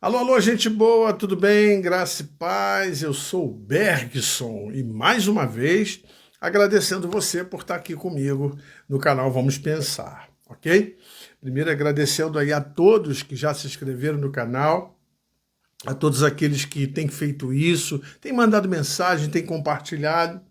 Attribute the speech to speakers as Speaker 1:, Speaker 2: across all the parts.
Speaker 1: Alô, alô, gente boa, tudo bem? Graça e paz, eu sou o Bergson e mais uma vez agradecendo você por estar aqui comigo no canal Vamos Pensar, ok? Primeiro agradecendo aí a todos que já se inscreveram no canal, a todos aqueles que têm feito isso, têm mandado mensagem, têm compartilhado,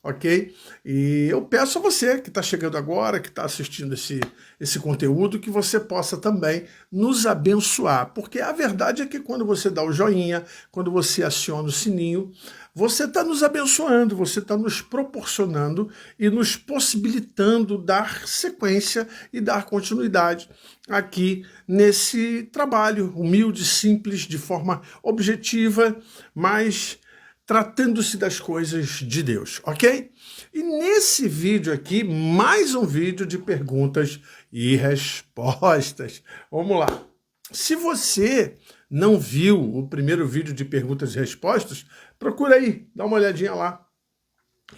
Speaker 1: ok? E eu peço a você que está chegando agora, que está assistindo esse conteúdo, que você possa também nos abençoar, porque a verdade é que quando você dá o joinha, quando você aciona o sininho, você está nos abençoando, você está nos proporcionando e nos possibilitando dar sequência e dar continuidade aqui nesse trabalho humilde, simples, de forma objetiva, mas tratando-se das coisas de Deus, ok? E nesse vídeo aqui, mais um vídeo de perguntas e respostas. Vamos lá. Se você não viu o primeiro vídeo de perguntas e respostas, procura aí, dá uma olhadinha lá,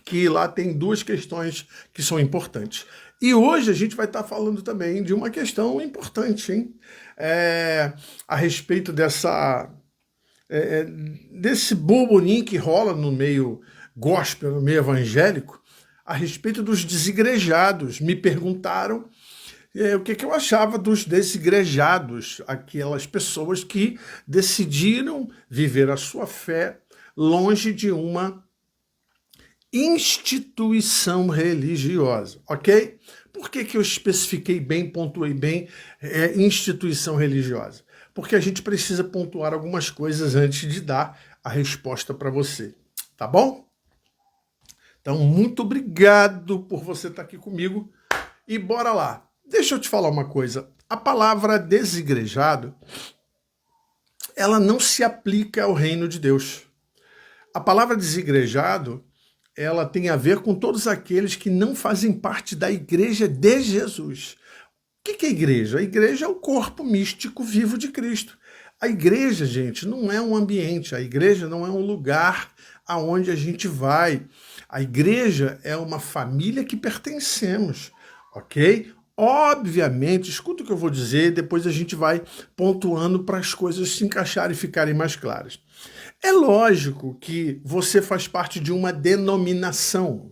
Speaker 1: que lá tem duas questões que são importantes. E hoje a gente vai estar falando também de uma questão importante, hein? A respeito desse burburinho que rola no meio gospel, no meio evangélico, a respeito dos desigrejados. Me perguntaram o que eu achava dos desigrejados, aquelas pessoas que decidiram viver a sua fé longe de uma instituição religiosa, ok? Por que eu especifiquei bem, pontuei bem instituição religiosa? Porque a gente precisa pontuar algumas coisas antes de dar a resposta para você, tá bom? Então, muito obrigado por você estar aqui comigo e bora lá. Deixa eu te falar uma coisa. A palavra desigrejado, ela não se aplica ao reino de Deus. A palavra desigrejado, ela tem a ver com todos aqueles que não fazem parte da igreja de Jesus. O que é igreja? A igreja é o corpo místico vivo de Cristo. A igreja, gente, não é um ambiente, a igreja não é um lugar aonde a gente vai. A igreja é uma família que pertencemos, ok? Obviamente, escuta o que eu vou dizer, depois a gente vai pontuando para as coisas se encaixarem e ficarem mais claras. É lógico que você faz parte de uma denominação.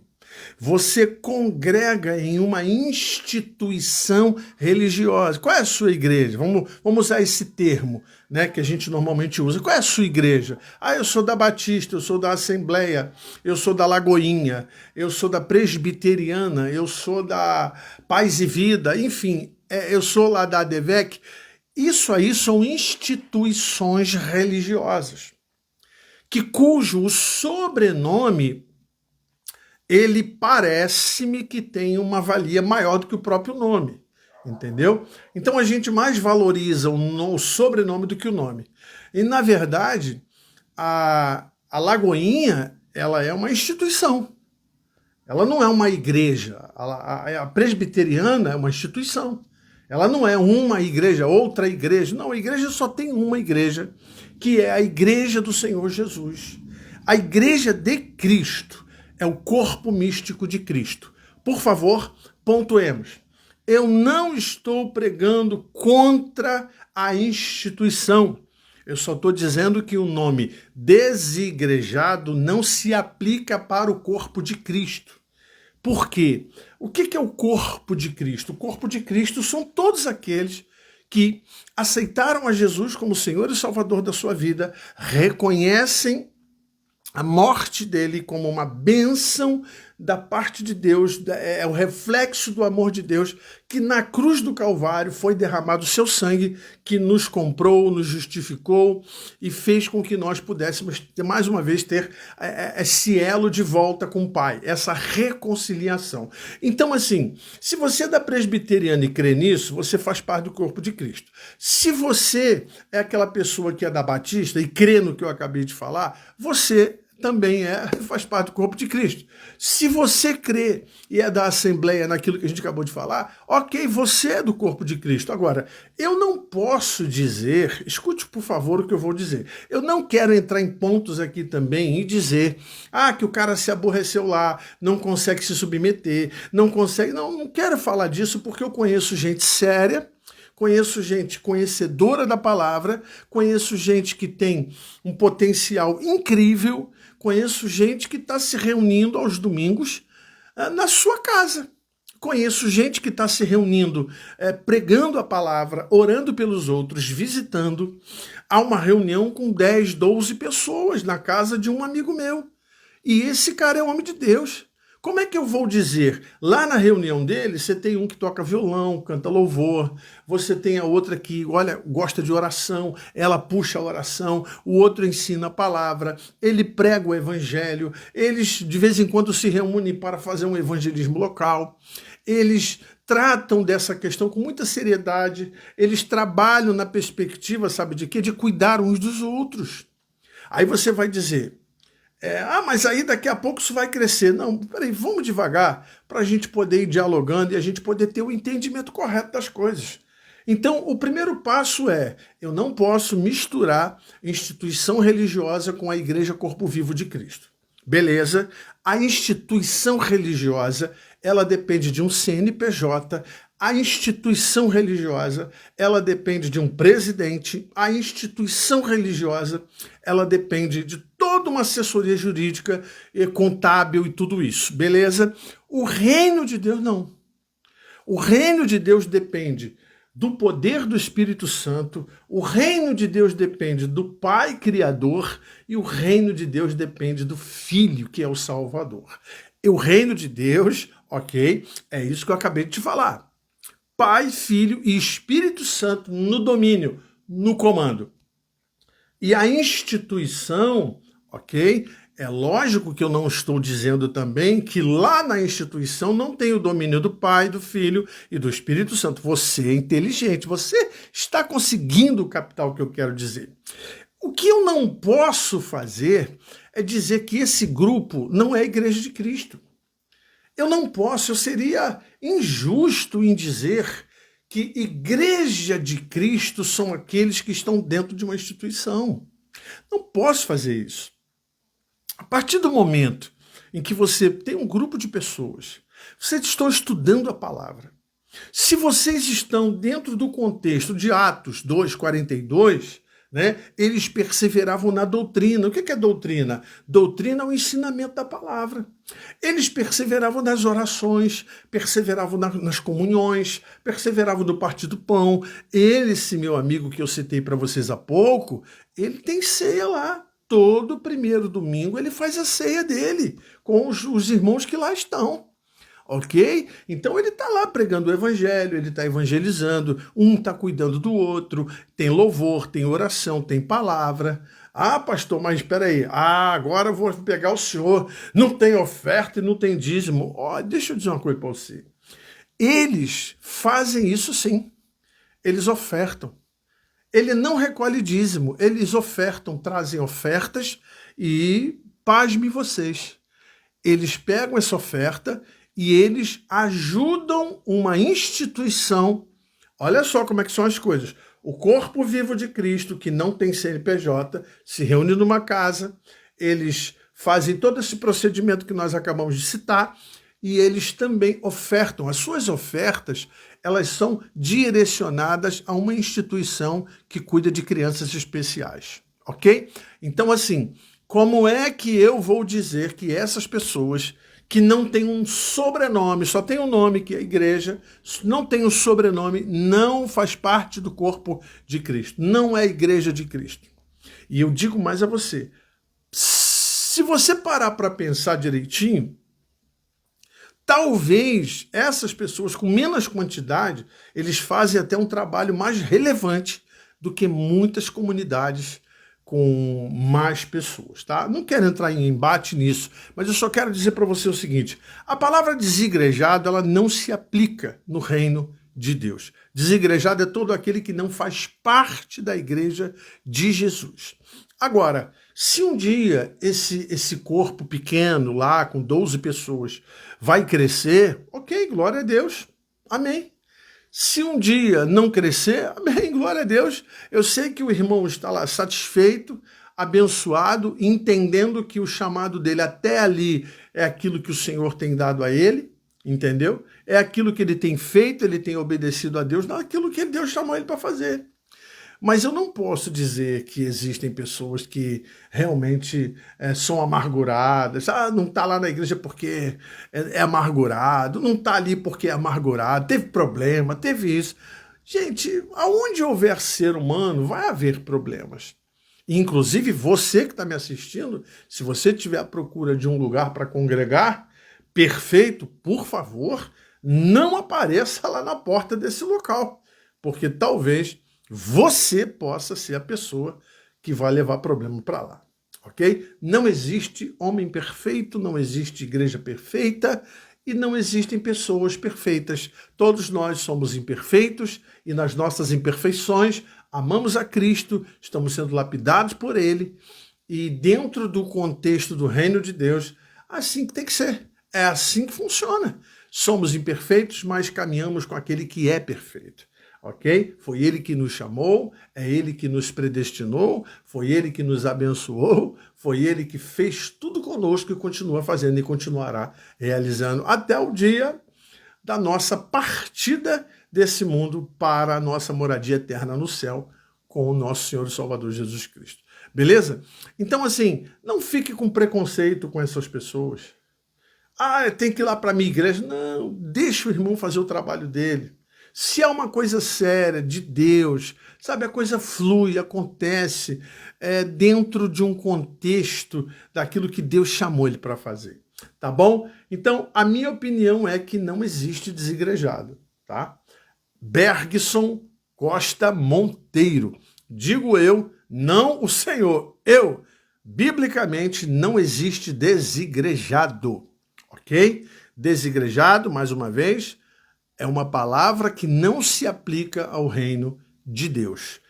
Speaker 1: Você congrega em uma instituição religiosa. Qual é a sua igreja? Vamos usar esse termo, né, que a gente normalmente usa. Qual é a sua igreja? Ah, eu sou da Batista, eu sou da Assembleia, eu sou da Lagoinha, eu sou da Presbiteriana, eu sou da Paz e Vida, enfim, eu sou lá da ADVEC. Isso aí são instituições religiosas, cujo o sobrenome ele parece-me que tem uma valia maior do que o próprio nome, entendeu? Então a gente mais valoriza o sobrenome do que o nome. E na verdade, a Lagoinha, ela é uma instituição. Ela não é uma igreja. A presbiteriana é uma instituição. Ela não é uma igreja, outra igreja. Não, a igreja só tem uma igreja, que é a igreja do Senhor Jesus. A igreja de Cristo é o corpo místico de Cristo. Por favor, pontuemos. Eu não estou pregando contra a instituição. Eu só estou dizendo que o nome desigrejado não se aplica para o corpo de Cristo. Por quê? O que é o corpo de Cristo? O corpo de Cristo são todos aqueles que aceitaram a Jesus como Senhor e Salvador da sua vida, reconhecem a morte dele como uma bênção da parte de Deus, é o reflexo do amor de Deus, que na cruz do Calvário foi derramado o seu sangue, que nos comprou, nos justificou e fez com que nós pudéssemos, mais uma vez, ter esse elo de volta com o Pai, essa reconciliação. Então, assim, se você é da presbiteriana e crê nisso, você faz parte do corpo de Cristo. Se você é aquela pessoa que é da Batista e crê no que eu acabei de falar, você também faz parte do corpo de Cristo. Se você crê e é da Assembleia naquilo que a gente acabou de falar, ok, você é do corpo de Cristo. Agora, eu não posso dizer, escute por favor o que eu vou dizer, eu não quero entrar em pontos aqui também e dizer, que o cara se aborreceu lá, não consegue se submeter, não quero falar disso porque eu conheço gente séria, conheço gente conhecedora da palavra, conheço gente que tem um potencial incrível, conheço gente que está se reunindo aos domingos na sua casa. Conheço gente que está se reunindo, pregando a palavra, orando pelos outros, visitando. Há uma reunião com 10, 12 pessoas na casa de um amigo meu. E esse cara é homem de Deus. Como é que eu vou dizer? Lá na reunião dele, você tem um que toca violão, canta louvor, você tem a outra que, olha, gosta de oração, ela puxa a oração, o outro ensina a palavra, ele prega o evangelho, eles de vez em quando se reúnem para fazer um evangelismo local, eles tratam dessa questão com muita seriedade, eles trabalham na perspectiva, sabe de quê? De cuidar uns dos outros. Aí você vai dizer... mas aí daqui a pouco isso vai crescer. Não, peraí, vamos devagar para a gente poder ir dialogando e a gente poder ter o entendimento correto das coisas. Então, o primeiro passo eu não posso misturar instituição religiosa com a Igreja Corpo Vivo de Cristo. Beleza? A instituição religiosa, ela depende de um CNPJ, a instituição religiosa, ela depende de um presidente, a instituição religiosa, ela depende de toda uma assessoria jurídica, contábil e tudo isso, beleza? O reino de Deus não. O reino de Deus depende do poder do Espírito Santo, o reino de Deus depende do Pai Criador e o reino de Deus depende do Filho, que é o Salvador. E o reino de Deus, ok, é isso que eu acabei de te falar. Pai, Filho e Espírito Santo no domínio, no comando. E a instituição, ok? É lógico que eu não estou dizendo também que lá na instituição não tem o domínio do Pai, do Filho e do Espírito Santo. Você é inteligente, você está conseguindo captar o que eu quero dizer. O que eu não posso fazer é dizer que esse grupo não é a Igreja de Cristo. Eu não posso, eu seria injusto em dizer que Igreja de Cristo são aqueles que estão dentro de uma instituição. Não posso fazer isso. A partir do momento em que você tem um grupo de pessoas, vocês estão estudando a palavra. Se vocês estão dentro do contexto de Atos 2:42, né, eles perseveravam na doutrina. O que é doutrina? Doutrina é o ensinamento da palavra. Eles perseveravam nas orações, perseveravam nas comunhões, perseveravam no partir do pão. Esse meu amigo que eu citei para vocês há pouco, ele tem ceia lá. Todo primeiro domingo ele faz a ceia dele com os irmãos que lá estão. Ok? Então ele está lá pregando o evangelho, ele está evangelizando, um está cuidando do outro, tem louvor, tem oração, tem palavra. Ah, pastor, mas espera aí, agora eu vou pegar o senhor, não tem oferta e não tem dízimo. Deixa eu dizer uma coisa para você. Eles fazem isso sim, eles ofertam. Ele não recolhe dízimo, eles ofertam, trazem ofertas e, pasme vocês, eles pegam essa oferta e eles ajudam uma instituição. Olha só como é que são as coisas. O corpo vivo de Cristo, que não tem CNPJ, se reúne numa casa, eles fazem todo esse procedimento que nós acabamos de citar e eles também ofertam. As suas ofertas, elas são direcionadas a uma instituição que cuida de crianças especiais, ok? Então, assim, como é que eu vou dizer que essas pessoas que não têm um sobrenome, só tem um nome que é a igreja, não tem um sobrenome, não faz parte do corpo de Cristo, não é a igreja de Cristo. E eu digo mais a você, se você parar para pensar direitinho, talvez essas pessoas com menos quantidade, eles fazem até um trabalho mais relevante do que muitas comunidades com mais pessoas, tá? Não quero entrar em embate nisso, mas eu só quero dizer para você o seguinte, a palavra desigrejado, ela não se aplica no reino de Deus. Desigrejado é todo aquele que não faz parte da igreja de Jesus. Agora, se um dia esse corpo pequeno lá, com 12 pessoas, vai crescer, ok, glória a Deus, amém. Se um dia não crescer, amém, glória a Deus. Eu sei que o irmão está lá satisfeito, abençoado, entendendo que o chamado dele até ali é aquilo que o Senhor tem dado a ele, entendeu? É aquilo que ele tem feito, ele tem obedecido a Deus, não é aquilo que Deus chamou ele para fazer. Mas eu não posso dizer que existem pessoas que realmente são amarguradas. Ah, não está lá na igreja porque é amargurado, não está ali porque é amargurado, teve problema, teve isso. Gente, aonde houver ser humano, vai haver problemas. Inclusive, você que está me assistindo, se você tiver à procura de um lugar para congregar, perfeito, por favor, não apareça lá na porta desse local, porque talvez você possa ser a pessoa que vai levar problema para lá, ok? Não existe homem perfeito, não existe igreja perfeita e não existem pessoas perfeitas. Todos nós somos imperfeitos e nas nossas imperfeições amamos a Cristo, estamos sendo lapidados por Ele e dentro do contexto do reino de Deus, assim que tem que ser. É assim que funciona. Somos imperfeitos, mas caminhamos com aquele que é perfeito. Ok? Foi Ele que nos chamou, é Ele que nos predestinou, foi Ele que nos abençoou, foi Ele que fez tudo conosco e continua fazendo e continuará realizando até o dia da nossa partida desse mundo para a nossa moradia eterna no céu com o nosso Senhor e Salvador Jesus Cristo. Beleza? Então, assim, não fique com preconceito com essas pessoas. Ah, tem que ir lá para a minha igreja. Não, deixa o irmão fazer o trabalho dele. Se é uma coisa séria, de Deus, sabe, a coisa flui, acontece dentro de um contexto daquilo que Deus chamou ele para fazer, tá bom? Então, a minha opinião é que não existe desigrejado, tá? Bergson Costa Monteiro. Digo eu, não o Senhor. Eu, biblicamente, não existe desigrejado, ok? Desigrejado, mais uma vez, é uma palavra que não se aplica ao reino de Deus.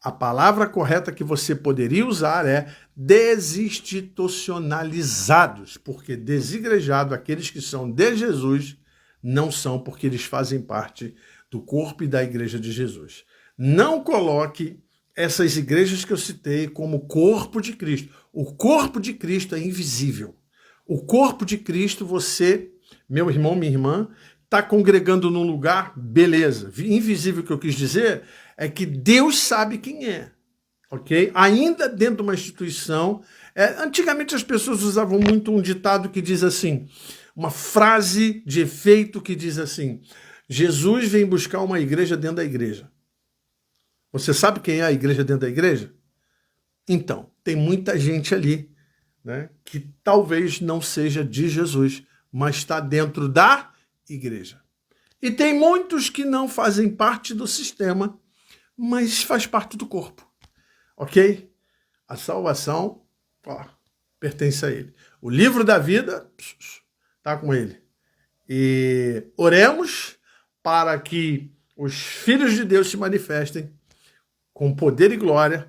Speaker 1: A palavra correta que você poderia usar é desinstitucionalizados, porque desigrejado, aqueles que são de Jesus, não são porque eles fazem parte do corpo e da igreja de Jesus. Não coloque essas igrejas que eu citei como corpo de Cristo. O corpo de Cristo é invisível. O corpo de Cristo, você, meu irmão, minha irmã, está congregando num lugar, beleza. Invisível que eu quis dizer é que Deus sabe quem é, ok? Ainda dentro de uma instituição, antigamente as pessoas usavam muito um ditado que diz assim, uma frase de efeito que diz assim, Jesus vem buscar uma igreja dentro da igreja. Você sabe quem é a igreja dentro da igreja? Então, tem muita gente ali, né, que talvez não seja de Jesus, mas está dentro da igreja. E tem muitos que não fazem parte do sistema, mas faz parte do corpo, ok? A salvação pertence a ele. O livro da vida está com ele. E oremos para que os filhos de Deus se manifestem com poder e glória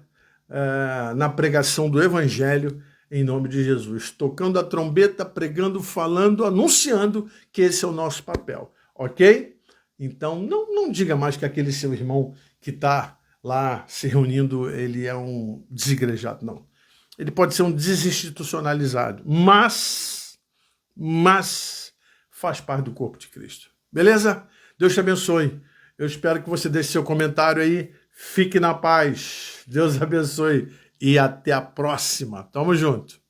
Speaker 1: na pregação do evangelho em nome de Jesus, tocando a trombeta, pregando, falando, anunciando que esse é o nosso papel, ok? Então, não diga mais que aquele seu irmão que está lá se reunindo, ele é um desigrejado, não. Ele pode ser um desinstitucionalizado, mas faz parte do corpo de Cristo. Beleza? Deus te abençoe. Eu espero que você deixe seu comentário aí. Fique na paz. Deus abençoe. E até a próxima. Tamo junto.